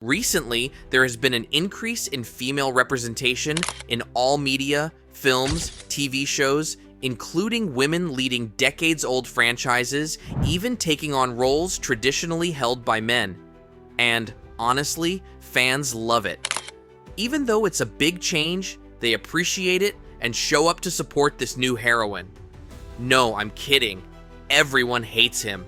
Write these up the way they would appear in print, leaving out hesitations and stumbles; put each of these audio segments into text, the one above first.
Recently, there has been an increase in female representation in all media, films, TV shows, including women leading decades-old franchises, even taking on roles traditionally held by men. And, honestly, fans love it. Even though it's a big change, they appreciate it and show up to support this new heroine. No, I'm kidding. Everyone hates him.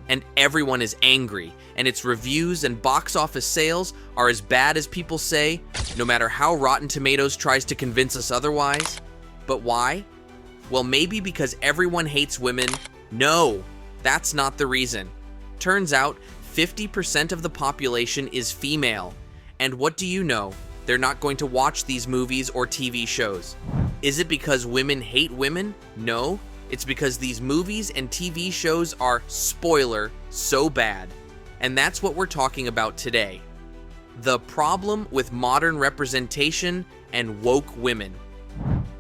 And everyone is angry, and its reviews and box office sales are as bad as people say, no matter how Rotten Tomatoes tries to convince us otherwise. But why? Well, maybe because everyone hates women. No, that's not the reason. Turns out, 50% of the population is female. And what do you know? They're not going to watch these movies or TV shows. Is it because women hate women? No. It's because these movies and TV shows are, spoiler, so bad. And that's what we're talking about today. The problem with modern representation and woke women.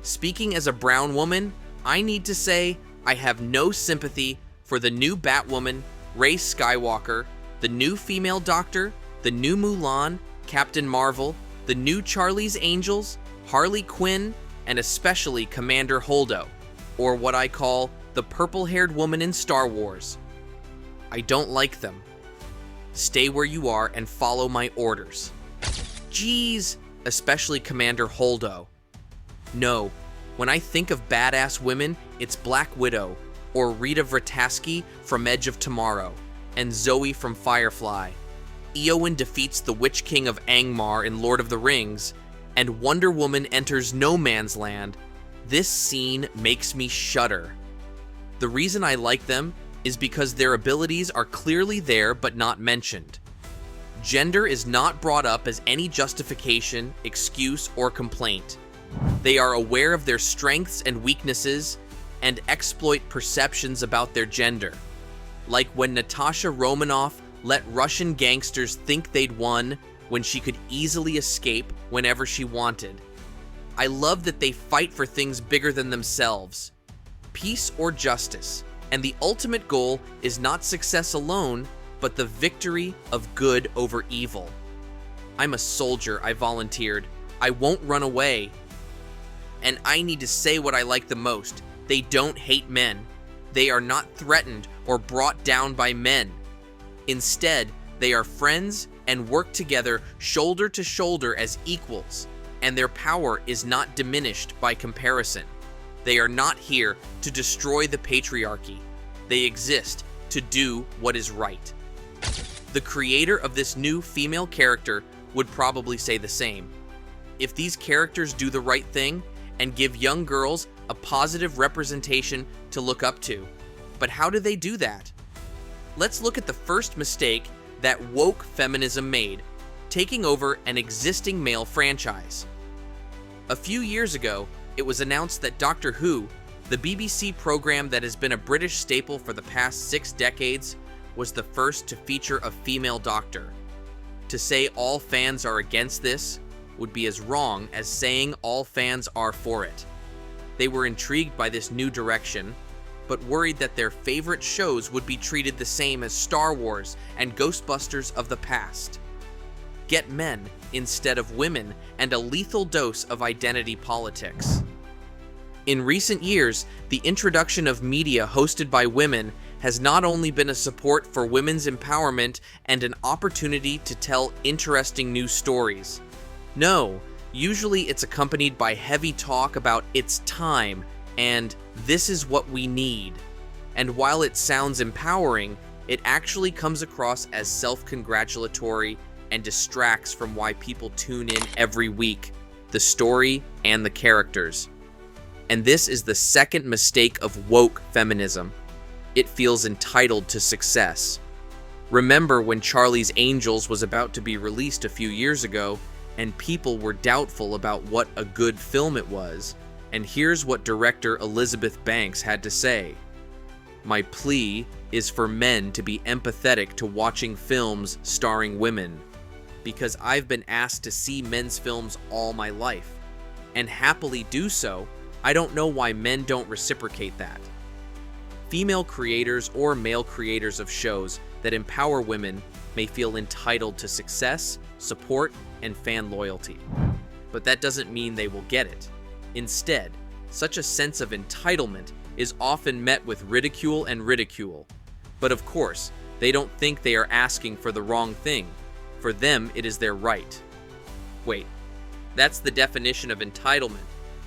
Speaking as a brown woman, I need to say I have no sympathy for the new Batwoman, Rey Skywalker, the new female Doctor, the new Mulan, Captain Marvel, the new Charlie's Angels, Harley Quinn, and especially Commander Holdo, or what I call the purple-haired woman in Star Wars. I don't like them. Stay where you are and follow my orders. Jeez, especially Commander Holdo. No, when I think of badass women, it's Black Widow, or Rita Vrataski from Edge of Tomorrow, and Zoe from Firefly. Eowyn defeats the Witch King of Angmar in Lord of the Rings, and Wonder Woman enters No Man's Land. This scene makes me shudder. The reason I like them is because their abilities are clearly there but not mentioned. Gender is not brought up as any justification, excuse, or complaint. They are aware of their strengths and weaknesses and exploit perceptions about their gender. Like when Natasha Romanoff let Russian gangsters think they'd won when she could easily escape whenever she wanted. I love that they fight for things bigger than themselves, peace or justice, and the ultimate goal is not success alone, but the victory of good over evil. I'm a soldier, I volunteered. I won't run away. And I need to say what I like the most. They don't hate men. They are not threatened or brought down by men. Instead, they are friends and work together shoulder to shoulder as equals, and their power is not diminished by comparison. They are not here to destroy the patriarchy. They exist to do what is right. The creator of this new female character would probably say the same. If these characters do the right thing and give young girls a positive representation to look up to. But how do they do that? Let's look at the first mistake that woke feminism made, taking over an existing male franchise. A few years ago, it was announced that Doctor Who, the BBC program that has been a British staple for the past 6 decades, was the first to feature a female doctor. To say all fans are against this would be as wrong as saying all fans are for it. They were intrigued by this new direction, but worried that their favorite shows would be treated the same as Star Wars and Ghostbusters of the past. Get men instead of women and a lethal dose of identity politics. In recent years, the introduction of media hosted by women has not only been a support for women's empowerment and an opportunity to tell interesting new stories. No, usually it's accompanied by heavy talk about it's time and this is what we need. And while it sounds empowering, it actually comes across as self-congratulatory and distracts from why people tune in every week, the story and the characters. And this is the second mistake of woke feminism. It feels entitled to success. Remember when Charlie's Angels was about to be released a few years ago, and people were doubtful about what a good film it was, and here's what director Elizabeth Banks had to say. My plea is for men to be empathetic to watching films starring women, because I've been asked to see men's films all my life, and happily do so. I don't know why men don't reciprocate that. Female creators or male creators of shows that empower women may feel entitled to success, support, and fan loyalty. But that doesn't mean they will get it. Instead, such a sense of entitlement is often met with ridicule and ridicule. But of course, they don't think they are asking for the wrong thing. For them, it is their right. Wait, that's the definition of entitlement.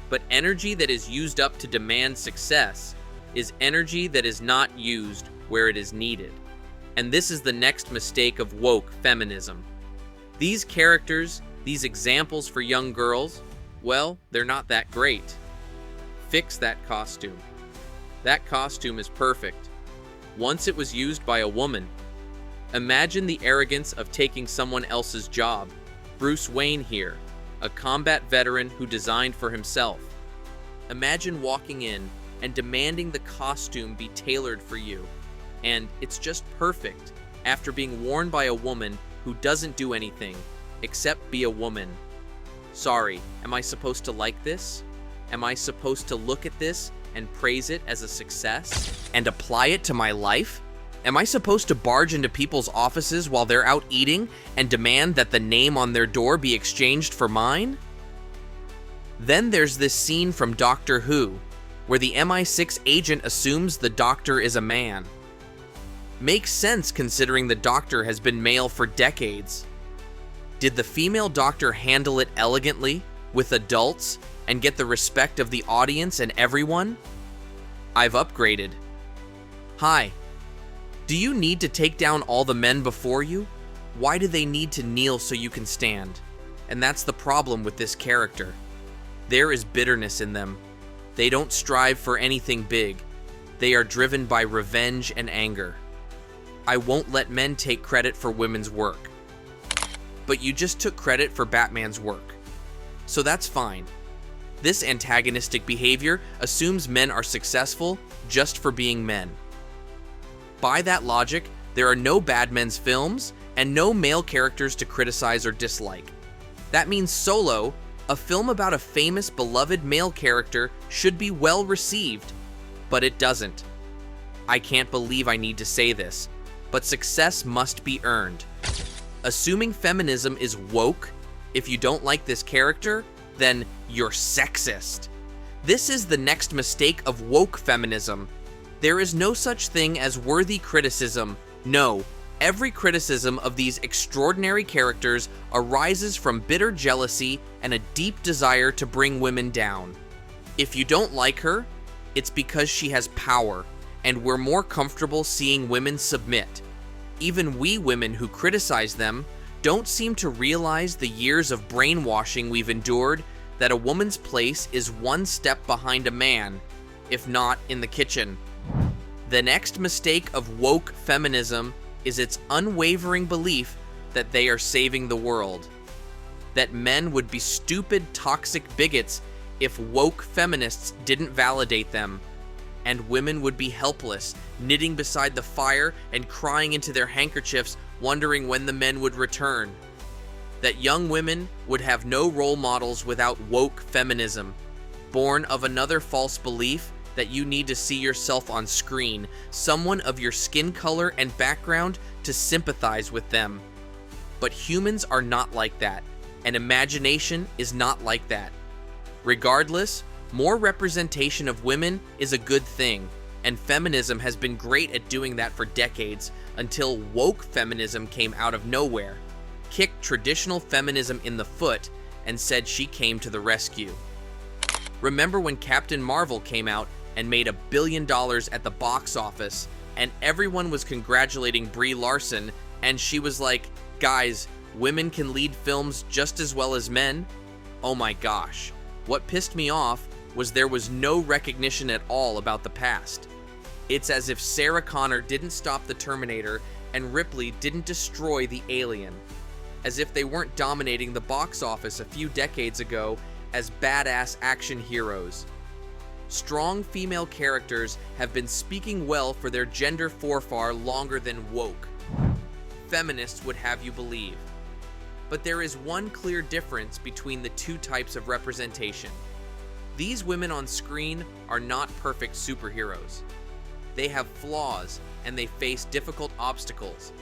But energy that is used up to demand success is energy that is not used where it is needed. And this is the next mistake of woke feminism. These characters, these examples for young girls, well, they're not that great. Fix that costume. That costume is perfect. Once it was used by a woman. Imagine the arrogance of taking someone else's job. Bruce Wayne here, a combat veteran who designed for himself. Imagine walking in and demanding the costume be tailored for you. And it's just perfect after being worn by a woman who doesn't do anything except be a woman. Sorry, am I supposed to like this? Am I supposed to look at this and praise it as a success and apply it to my life? Am I supposed to barge into people's offices while they're out eating and demand that the name on their door be exchanged for mine? Then there's this scene from Doctor Who, where the MI6 agent assumes the Doctor is a man. Makes sense considering the Doctor has been male for decades. Did the female Doctor handle it elegantly, with adults, and get the respect of the audience and everyone? I've upgraded. Hi. Do you need to take down all the men before you? Why do they need to kneel so you can stand? And that's the problem with this character. There is bitterness in them. They don't strive for anything big. They are driven by revenge and anger. I won't let men take credit for women's work. But you just took credit for Batman's work. So that's fine. This antagonistic behavior assumes men are successful just for being men. By that logic, there are no bad men's films and no male characters to criticize or dislike. That means Solo, a film about a famous beloved male character, should be well received, but it doesn't. I can't believe I need to say this, but success must be earned. Assuming feminism is woke, if you don't like this character, then you're sexist. This is the next mistake of woke feminism. There is no such thing as worthy criticism. No, every criticism of these extraordinary characters arises from bitter jealousy and a deep desire to bring women down. If you don't like her, it's because she has power, and we're more comfortable seeing women submit. Even we women who criticize them don't seem to realize the years of brainwashing we've endured, that a woman's place is one step behind a man, if not in the kitchen. The next mistake of woke feminism is its unwavering belief that they are saving the world. That men would be stupid, toxic bigots if woke feminists didn't validate them, and women would be helpless, knitting beside the fire and crying into their handkerchiefs, wondering when the men would return. That young women would have no role models without woke feminism, born of another false belief that you need to see yourself on screen, someone of your skin color and background, to sympathize with them. But humans are not like that, and imagination is not like that. Regardless, more representation of women is a good thing, and feminism has been great at doing that for decades, until woke feminism came out of nowhere, kicked traditional feminism in the foot, and said she came to the rescue. Remember when Captain Marvel came out and made $1 billion at the box office, and everyone was congratulating Brie Larson, and she was like, guys, women can lead films just as well as men? Oh my gosh. What pissed me off was there was no recognition at all about the past. It's as if Sarah Connor didn't stop the Terminator and Ripley didn't destroy the Alien. As if they weren't dominating the box office a few decades ago as badass action heroes. Strong female characters have been speaking well for their gender forefar longer than woke. Feminists would have you believe. But there is one clear difference between the two types of representation. These women on screen are not perfect superheroes. They have flaws, and they face difficult obstacles.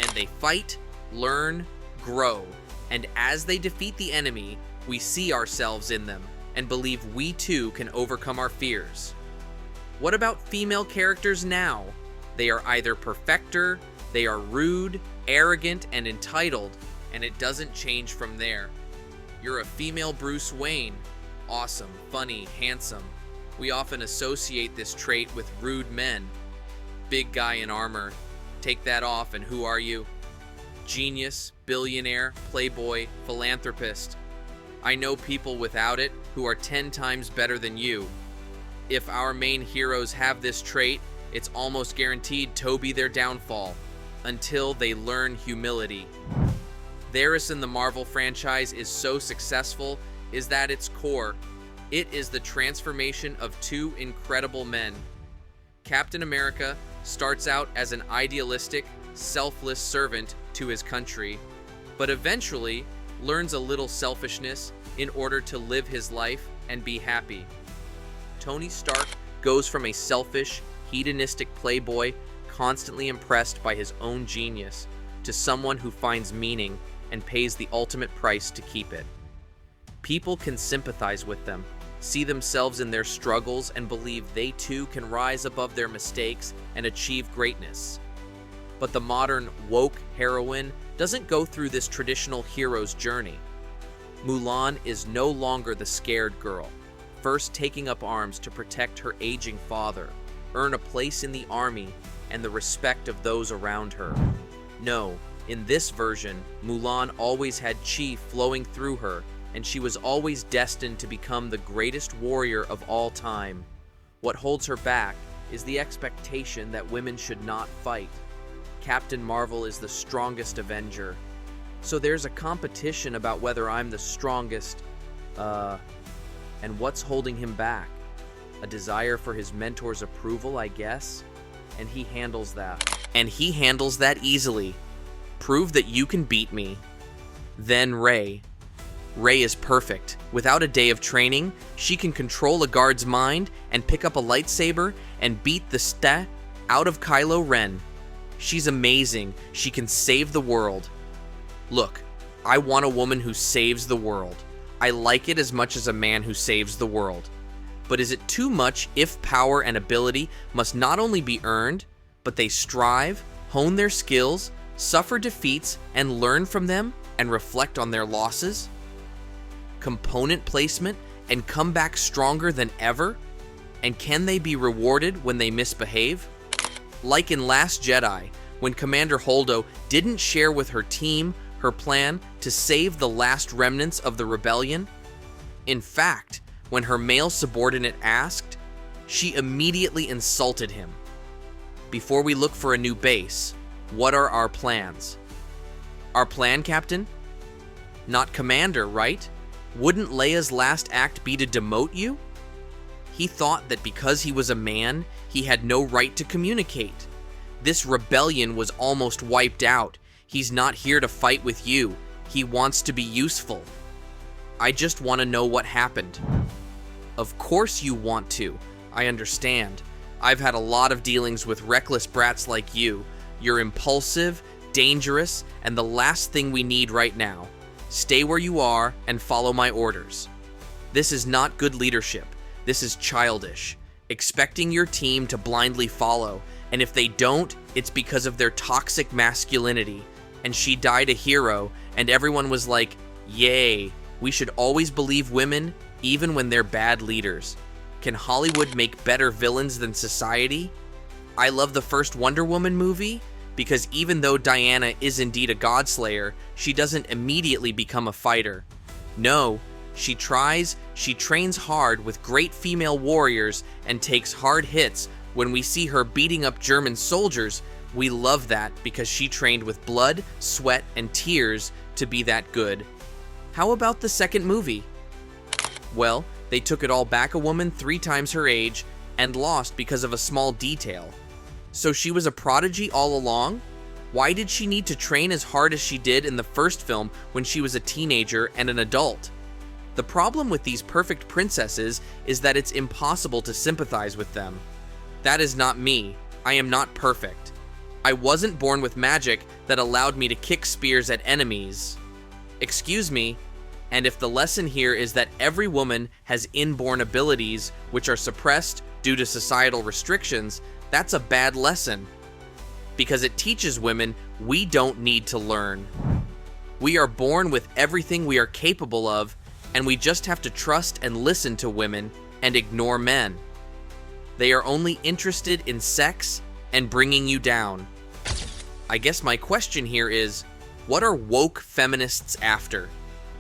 And they fight, learn, grow, And as they defeat the enemy, we see ourselves in them and believe we too can overcome our fears. What about female characters now? They are either perfecter, they are rude, arrogant, and entitled, and it doesn't change from there. You're a female Bruce Wayne. Awesome, funny, handsome. We often associate this trait with rude men. Big guy in armor. Take that off and who are you? Genius, billionaire, playboy, philanthropist. I know people without it who are 10 times better than you. If our main heroes have this trait, it's almost guaranteed to be their downfall, until they learn humility. Varys in the Marvel franchise is so successful is that its core. It is the transformation of two incredible men. Captain America starts out as an idealistic, selfless servant to his country, but eventually learns a little selfishness in order to live his life and be happy. Tony Stark goes from a selfish, hedonistic playboy, constantly impressed by his own genius, to someone who finds meaning and pays the ultimate price to keep it. People can sympathize with them, see themselves in their struggles, and believe they too can rise above their mistakes and achieve greatness. But the modern woke heroine doesn't go through this traditional hero's journey. Mulan is no longer the scared girl, first taking up arms to protect her aging father, earn a place in the army, and the respect of those around her. No, in this version, Mulan always had chi flowing through her, and she was always destined to become the greatest warrior of all time. What holds her back is the expectation that women should not fight. Captain Marvel is the strongest Avenger. So there's a competition about whether I'm the strongest, and what's holding him back? A desire for his mentor's approval, I guess? And he handles that. And he handles that easily. Prove that you can beat me. Then Rey. Rey is perfect. Without a day of training, she can control a guard's mind and pick up a lightsaber and beat the out of Kylo Ren. She's amazing. She can save the world. Look, I want a woman who saves the world. I like it as much as a man who saves the world. But is it too much if power and ability must not only be earned, but they strive, hone their skills, suffer defeats, and learn from them and reflect on their losses? Component placement and come back stronger than ever? And can they be rewarded when they misbehave? Like in Last Jedi, when Commander Holdo didn't share with her team her plan to save the last remnants of the rebellion. In fact, when her male subordinate asked, she immediately insulted him. Before we look for a new base, what are our plans? Our plan, Captain? Not Commander, right? Wouldn't Leia's last act be to demote you? He thought that because he was a man, he had no right to communicate. This rebellion was almost wiped out. He's not here to fight with you. He wants to be useful. I just want to know what happened. Of course you want to. I understand. I've had a lot of dealings with reckless brats like you. You're impulsive, dangerous, and the last thing we need right now. Stay where you are and follow my orders. This is not good leadership. This is childish. Expecting your team to blindly follow, and if they don't, it's because of their toxic masculinity. And she died a hero, and everyone was like, yay, we should always believe women, even when they're bad leaders. Can Hollywood make better villains than society? I love the first Wonder Woman movie, because even though Diana is indeed a godslayer, she doesn't immediately become a fighter. No, she trains hard with great female warriors and takes hard hits. When we see her beating up German soldiers, we love that because she trained with blood, sweat, and tears to be that good. How about the second movie? Well, they took it all back a woman 3 times her age and lost because of a small detail. So she was a prodigy all along? Why did she need to train as hard as she did in the first film when she was a teenager and an adult? The problem with these perfect princesses is that it's impossible to sympathize with them. That is not me. I am not perfect. I wasn't born with magic that allowed me to kick spears at enemies. Excuse me, and if the lesson here is that every woman has inborn abilities which are suppressed due to societal restrictions, that's a bad lesson, because it teaches women we don't need to learn. We are born with everything we are capable of, and we just have to trust and listen to women and ignore men. They are only interested in sex and bringing you down. I guess my question here is, what are woke feminists after?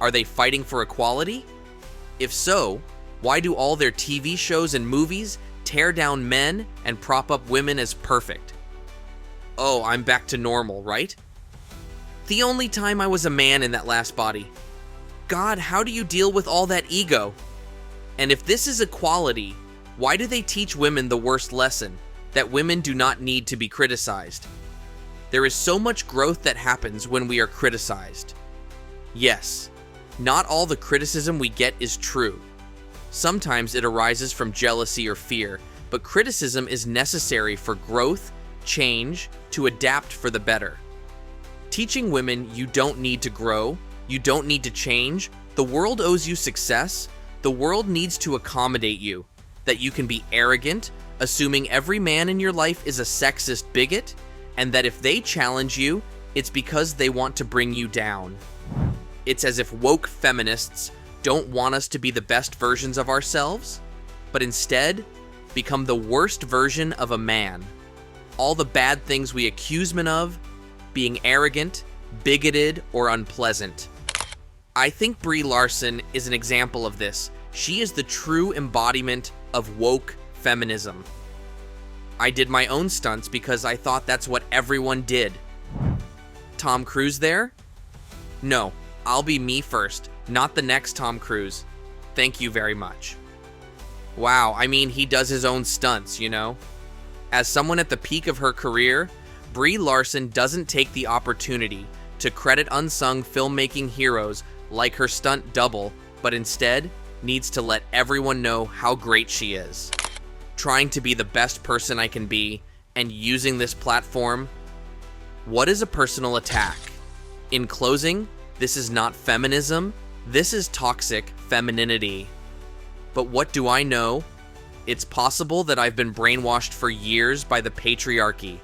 Are they fighting for equality? If so, why do all their TV shows and movies tear down men and prop up women as perfect? Oh, I'm back to normal, right? The only time I was a man in that last body. God, how do you deal with all that ego? And if this is equality, why do they teach women the worst lesson, that women do not need to be criticized? There is so much growth that happens when we are criticized. Yes, not all the criticism we get is true. Sometimes it arises from jealousy or fear, but criticism is necessary for growth, change, to adapt for the better. Teaching women you don't need to grow, you don't need to change, the world owes you success, the world needs to accommodate you, that you can be arrogant, assuming every man in your life is a sexist bigot, and that if they challenge you, it's because they want to bring you down. It's as if woke feminists don't want us to be the best versions of ourselves, but instead become the worst version of a man. All the bad things we accuse men of, being arrogant, bigoted, or unpleasant. I think Brie Larson is an example of this. She is the true embodiment of woke feminism. I did my own stunts because I thought that's what everyone did. Tom Cruise there? No, I'll be me first, not the next Tom Cruise. Thank you very much. Wow, I mean, he does his own stunts, you know? As someone at the peak of her career, Brie Larson doesn't take the opportunity to credit unsung filmmaking heroes like her stunt double, but instead needs to let everyone know how great she is. Trying to be the best person I can be and using this platform. What is a personal attack? In closing, this is not feminism, this is toxic femininity. But what do I know? It's possible that I've been brainwashed for years by the patriarchy.